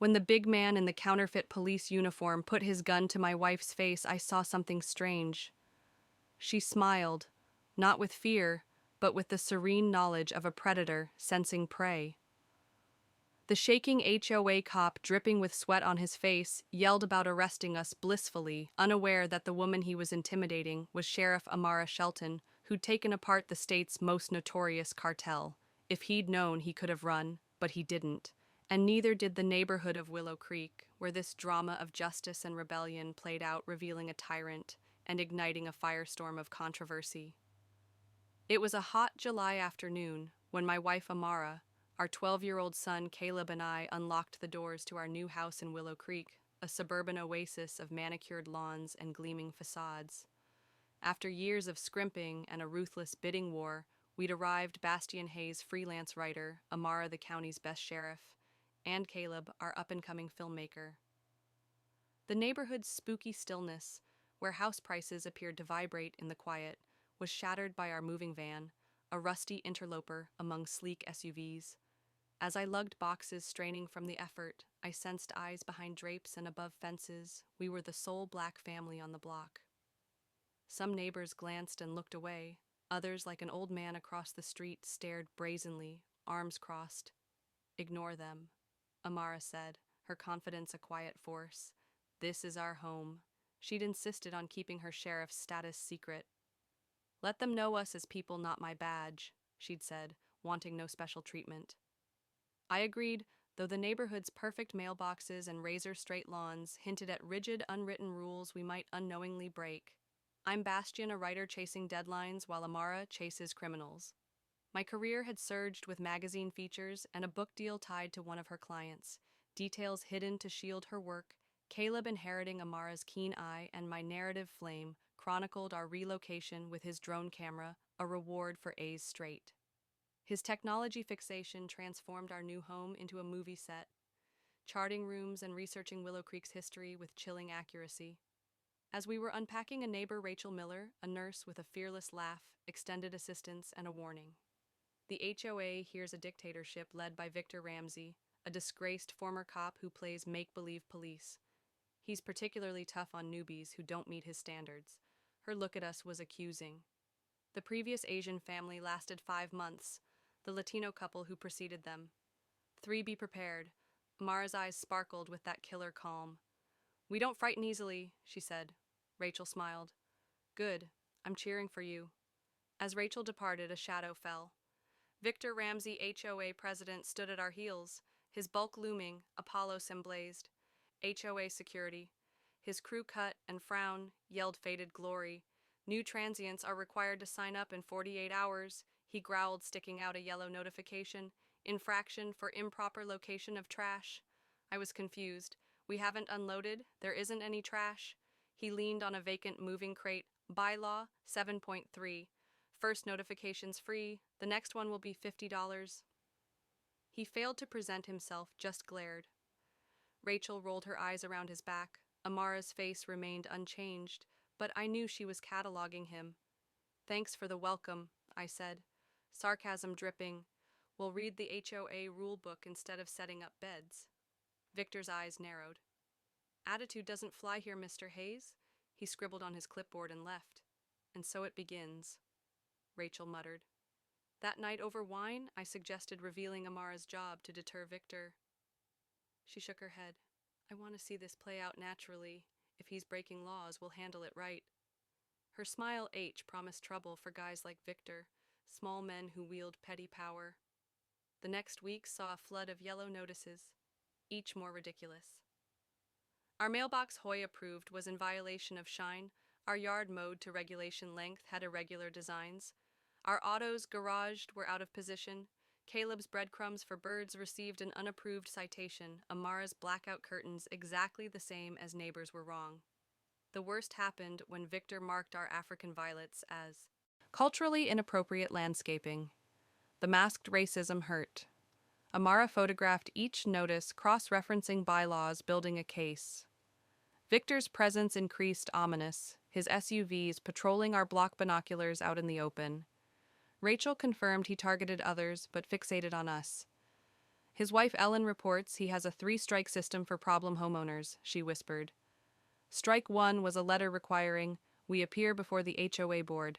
When the big man in the counterfeit police uniform put his gun to my wife's face, I saw something strange. She smiled, not with fear, but with the serene knowledge of a predator sensing prey. The shaking HOA cop, dripping with sweat on his face, yelled about arresting us blissfully, unaware that the woman he was intimidating was Sheriff Amara Shelton, who'd taken apart the state's most notorious cartel. If he'd known, he could have run, but he didn't. And neither did the neighborhood of Willow Creek, where this drama of justice and rebellion played out, revealing a tyrant and igniting a firestorm of controversy. It was a hot July afternoon when my wife Amara, our 12-year-old son Caleb, and I unlocked the doors to our new house in Willow Creek, a suburban oasis of manicured lawns and gleaming facades. After years of scrimping and a ruthless bidding war, we'd arrived Bastian Hayes, freelance writer, Amara the county's best sheriff, and Caleb, our up-and-coming filmmaker. The neighborhood's spooky stillness, where house prices appeared to vibrate in the quiet, was shattered by our moving van, a rusty interloper among sleek SUVs. As I lugged boxes straining from the effort, I sensed eyes behind drapes and above fences. We were the sole black family on the block. Some neighbors glanced and looked away. Others, like an old man across the street, stared brazenly, arms crossed. "Ignore them," Amara said, her confidence a quiet force. "This is our home." She'd insisted on keeping her sheriff's status secret. "Let them know us as people, not my badge," she'd said, wanting no special treatment. I agreed, though the neighborhood's perfect mailboxes and razor-straight lawns hinted at rigid, unwritten rules we might unknowingly break. I'm Bastian, a writer chasing deadlines, while Amara chases criminals. My career had surged with magazine features and a book deal tied to one of her clients, details hidden to shield her work. Caleb, inheriting Amara's keen eye and my narrative flame, chronicled our relocation with his drone camera, a reward for A's straight. His technology fixation transformed our new home into a movie set, charting rooms and researching Willow Creek's history with chilling accuracy. As we were unpacking, a neighbor, Rachel Miller, a nurse with a fearless laugh, extended assistance and a warning. "The HOA hears a dictatorship led by Victor Ramsey, a disgraced former cop who plays make-believe police. He's particularly tough on newbies who don't meet his standards." Her look at us was accusing. The previous Asian family lasted 5 months, the Latino couple who preceded them. 3, be prepared. Amara's eyes sparkled with that killer calm. "We don't frighten easily," she said. Rachel smiled. "Good. I'm cheering for you." As Rachel departed, a shadow fell. Victor Ramsey, HOA president, stood at our heels, his bulk looming, Apollos emblazed. HOA security. His crew cut and frown, yelled faded glory. "New transients are required to sign up in 48 hours, he growled, sticking out a yellow notification. "Infraction for improper location of trash." I was confused. "We haven't unloaded, there isn't any trash." He leaned on a vacant moving crate. "Bylaw 7.3. First notification's free, the next one will be $50. He failed to present himself, just glared. Rachel rolled her eyes around his back. Amara's face remained unchanged, but I knew she was cataloging him. "Thanks for the welcome," I said, sarcasm dripping. "We'll read the HOA rule book instead of setting up beds." Victor's eyes narrowed. "Attitude doesn't fly here, Mr. Hayes." He scribbled on his clipboard and left. "And so it begins," Rachel muttered. That night over wine, I suggested revealing Amara's job to deter Victor. She shook her head. "I want to see this play out naturally. If he's breaking laws, we'll handle it right." Her smile promised trouble for guys like Victor, small men who wield petty power. The next week saw a flood of yellow notices, each more ridiculous. Our mailbox, HOA approved, was in violation of shine. Our yard, mowed to regulation length, had irregular designs. Our autos, garaged, were out of position. Caleb's breadcrumbs for birds received an unapproved citation. Amara's blackout curtains, exactly the same as neighbors, were wrong. The worst happened when Victor marked our African violets as culturally inappropriate landscaping. The masked racism hurt. Amara photographed each notice, cross-referencing bylaws, building a case. Victor's presence increased, ominous, his SUVs patrolling our block binoculars out in the open. Rachel confirmed he targeted others, but fixated on us. His wife Ellen reports he has a 3-strike system for problem homeowners, she whispered. Strike 1 was a letter requiring we appear before the HOA board.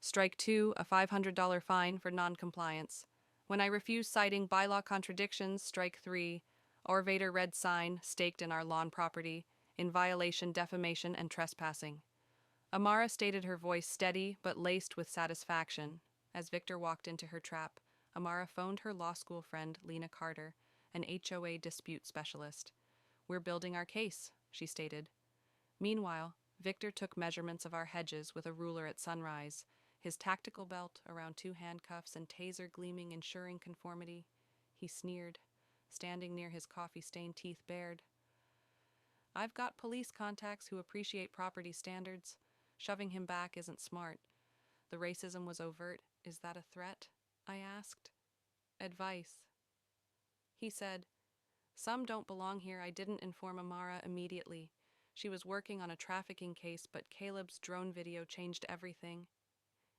Strike 2, a $500 fine for noncompliance. When I refuse citing bylaw contradictions, strike 3, Orvator red sign staked in our lawn property, in violation, defamation, and trespassing. Amara stated, her voice steady but laced with satisfaction. As Victor walked into her trap, Amara phoned her law school friend, Lena Carter, an HOA dispute specialist. We're building our case, she stated. Meanwhile, Victor took measurements of our hedges with a ruler at sunrise, his tactical belt around 2 handcuffs and taser gleaming, ensuring conformity. He sneered, standing near his coffee-stained teeth bared. I've got police contacts who appreciate property standards. Shoving him back isn't smart. The racism was overt. Is that a threat? I asked. Advice. He said, some don't belong here. I didn't inform Amara immediately. She was working on a trafficking case, but Caleb's drone video changed everything.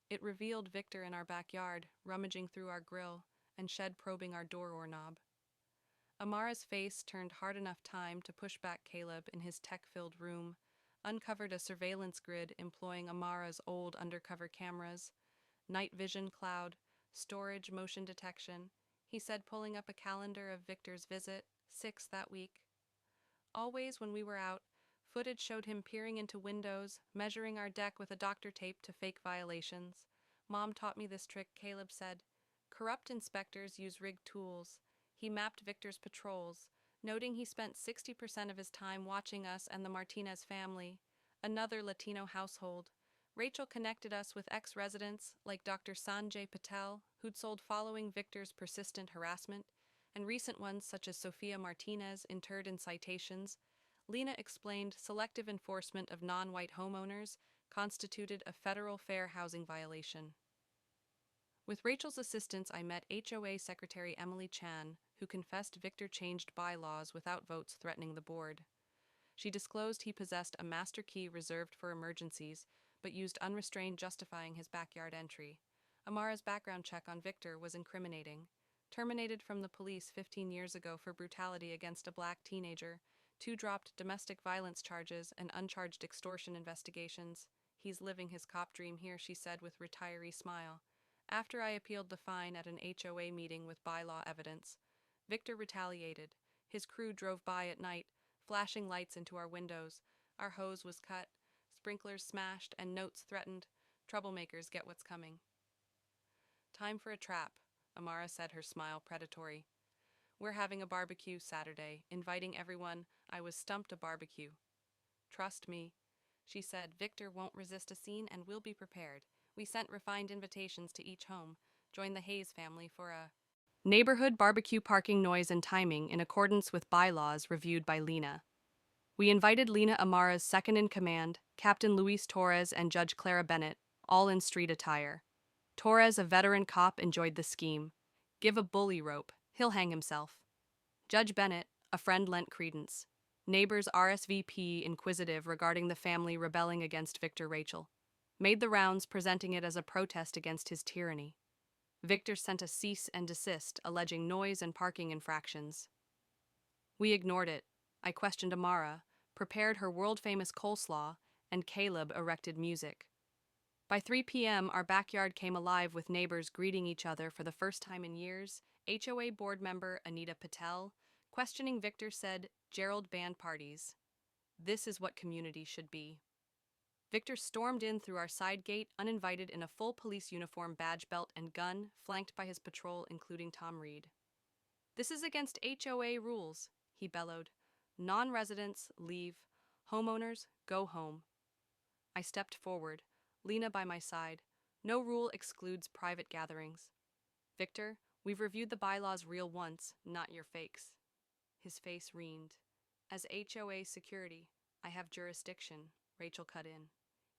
It revealed Victor in our backyard, rummaging through our grill, and Shed probing our door knob. Amara's face turned hard enough time to push back Caleb in his tech-filled room, uncovered a surveillance grid employing Amara's old undercover cameras, night vision cloud, storage motion detection. He said, pulling up a calendar of Victor's visit, 6 that week. Always when we were out, footage showed him peering into windows, measuring our deck with a doctor tape to fake violations. Mom taught me this trick, Caleb said. Corrupt inspectors use rigged tools. He mapped Victor's patrols, noting he spent 60% of his time watching us and the Martinez family, another Latino household. Rachel connected us with ex-residents like Dr. Sanjay Patel, who'd sold following Victor's persistent harassment, and recent ones such as Sophia Martinez, interred in citations. Lena explained selective enforcement of non-white homeowners constituted a federal fair housing violation. With Rachel's assistance, I met HOA Secretary Emily Chan, who confessed Victor changed bylaws without votes threatening the board. She disclosed he possessed a master key reserved for emergencies, but used unrestrained, justifying his backyard entry. Amara's background check on Victor was incriminating. Terminated from the police 15 years ago for brutality against a black teenager, 2 dropped domestic violence charges and uncharged extortion investigations. He's living his cop dream here, she said with retiree smile. After I appealed the fine at an HOA meeting with bylaw evidence, Victor retaliated. His crew drove by at night, flashing lights into our windows. Our hose was cut, sprinklers smashed, and notes threatened. Troublemakers get what's coming. Time for a trap, Amara said, her smile predatory. We're having a barbecue Saturday, inviting everyone. I was stumped a barbecue. Trust me, she said. Victor won't resist a scene and we'll be prepared. We sent refined invitations to each home. Join the Hayes family for a neighborhood barbecue, parking, noise, and timing in accordance with bylaws reviewed by Lena. We invited Lena, Amara's second-in-command, Captain Luis Torres, and Judge Clara Bennett, all in street attire. Torres, a veteran cop, enjoyed the scheme. Give a bully rope, he'll hang himself. Judge Bennett, a friend, lent credence. Neighbors RSVP inquisitive regarding the family rebelling against Victor. Rachel made the rounds, presenting it as a protest against his tyranny. Victor sent a cease and desist, alleging noise and parking infractions. We ignored it. I questioned Amara, prepared her world-famous coleslaw, and Caleb erected music. By 3 p.m., our backyard came alive with neighbors greeting each other for the first time in years. HOA board member Anita Patel, questioning Victor, said, Gerald banned parties. This is what community should be. Victor stormed in through our side gate, uninvited, in a full police uniform, badge, belt, and gun, flanked by his patrol, including Tom Reed. This is against HOA rules, he bellowed. Non-residents, leave. Homeowners, go home. I stepped forward, Lena by my side. No rule excludes private gatherings. Victor, we've reviewed the bylaws real once, not your fakes. His face reamed. As HOA security, I have jurisdiction, Rachel cut in.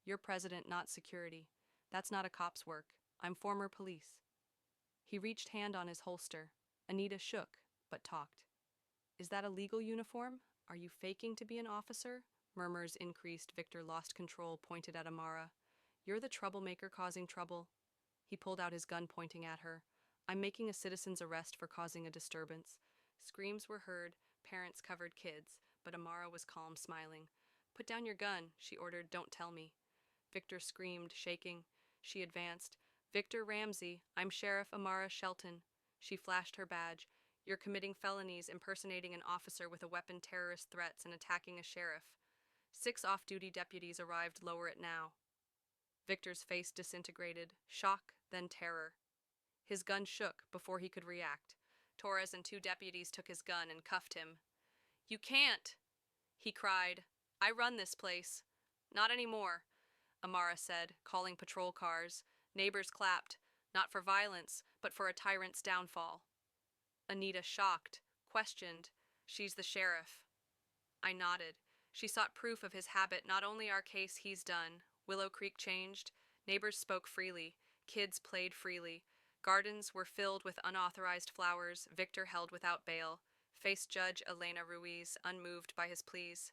You're president, not security. That's not a cop's work. I'm former police. He reached hand on his holster. Anita shook, but talked. Is that a legal uniform? Are you faking to be an officer? Murmurs increased. Victor lost control, pointed at Amara. You're the troublemaker causing trouble. He pulled out his gun, pointing at her. I'm making a citizen's arrest for causing a disturbance. Screams were heard, parents covered kids, but Amara was calm, smiling. "Put down your gun," she ordered. "Don't tell me." Victor screamed, shaking. She advanced. "Victor Ramsey, I'm Sheriff Amara Shelton." She flashed her badge. "You're committing felonies, impersonating an officer with a weapon, terrorist threats, and attacking a sheriff." 6 off-duty deputies arrived. "Lower it now." Victor's face disintegrated, shock, then terror. His gun shook before he could react. Torres and 2 deputies took his gun and cuffed him. "You can't!" he cried. "I run this place." "Not anymore," Amara said, calling patrol cars. Neighbors clapped, not for violence, but for a tyrant's downfall. Anita, shocked, questioned, "She's the sheriff." I nodded. She sought proof of his habit. "Not only our case, he's done." Willow Creek changed. Neighbors spoke freely. Kids played freely. Gardens were filled with unauthorized flowers. Victor held without bail. Faced Judge Elena Ruiz, unmoved by his pleas.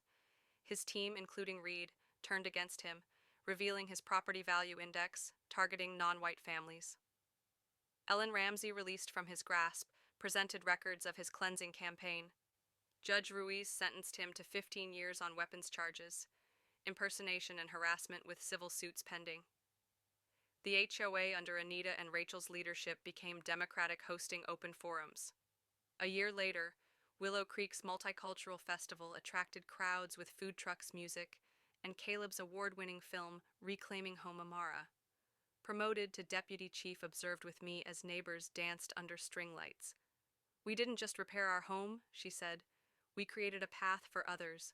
His team, including Reed, turned against him, revealing his property value index, targeting non-white families. Ellen Ramsey, released from his grasp, presented records of his cleansing campaign. Judge Ruiz sentenced him to 15 years on weapons charges, impersonation and harassment with civil suits pending. The HOA under Anita and Rachel's leadership became democratic, hosting open forums. A year later, Willow Creek's multicultural festival attracted crowds with food trucks, music, and Caleb's award-winning film, Reclaiming Home Amara. Promoted to deputy chief, observed with me as neighbors danced under string lights. "We didn't just repair our home," she said. "We created a path for others."